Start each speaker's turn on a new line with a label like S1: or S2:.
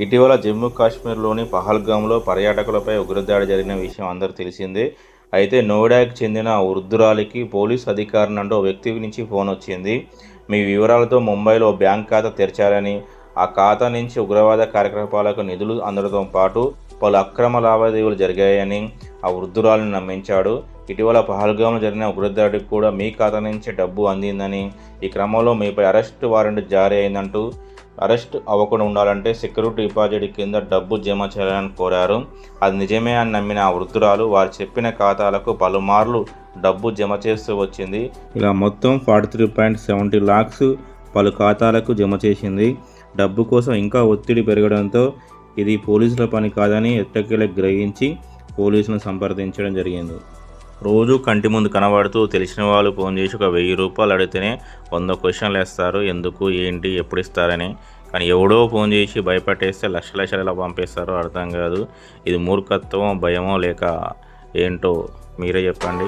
S1: ఇటీవల జమ్మూ కాశ్మీర్లోని పహల్గామ్లో పర్యాటకులపై ఉగ్రదాడి జరిగిన విషయం అందరూ తెలిసిందే. అయితే నోయిడాకు చెందిన వృద్ధురాలికి పోలీసు అధికారి నుండి ఓ వ్యక్తి నుంచి ఫోన్ వచ్చింది. మీ వివరాలతో ముంబైలో బ్యాంక్ ఖాతా తెరిచారని, ఆ ఖాతా నుంచి ఉగ్రవాద కార్యకలాపాలకు నిధులు అందడంతో పాటు పలు అక్రమ లావాదేవీలు జరిగాయని ఆ వృద్ధురాలిని నమ్మించాడు. ఇటీవల పహల్గామ్లో జరిగిన ఉగ్రదాడికి కూడా మీ ఖాతా నుంచి డబ్బు అందిందని, ఈ క్రమంలో మీపై అరెస్ట్ వారెంట్ జారీ అయిందంటూ అరెస్ట్ అవ్వకుండా ఉండాలంటే సెక్యూరిటీ డిపాజిట్ కింద డబ్బు జమ చేయాలని కోరారు. అది నిజమే అని నమ్మిన ఆ వృద్ధురాలు వారు చెప్పిన ఖాతాలకు పలుమార్లు డబ్బు జమ చేస్తూ వచ్చింది. ఇలా మొత్తం 43.70 lakhs పలు ఖాతాలకు జమ చేసింది. డబ్బు కోసం ఇంకా ఒత్తిడి పెరగడంతో ఇది పోలీసుల పని కాదని ఎట్టకేలకు గ్రహించి పోలీసులను సంప్రదించడం జరిగింది. రోజు కంటి ముందు కనబడుతూ తెలిసిన వాళ్ళు ఫోన్ చేసి ఒక 1000 రూపాయలు అడిగితేనే 100 క్వశ్చన్లు వేస్తారు. ఎందుకు, ఏంటి, ఎప్పుడు ఇస్తారని. కానీ ఎవడో ఫోన్ చేసి భయపెట్టేస్తే లక్షలు ఎలా పంపిస్తారో అర్థం కాదు. ఇది మూర్ఖత్వమో, భయమో లేక ఏంటో మీరే చెప్పండి.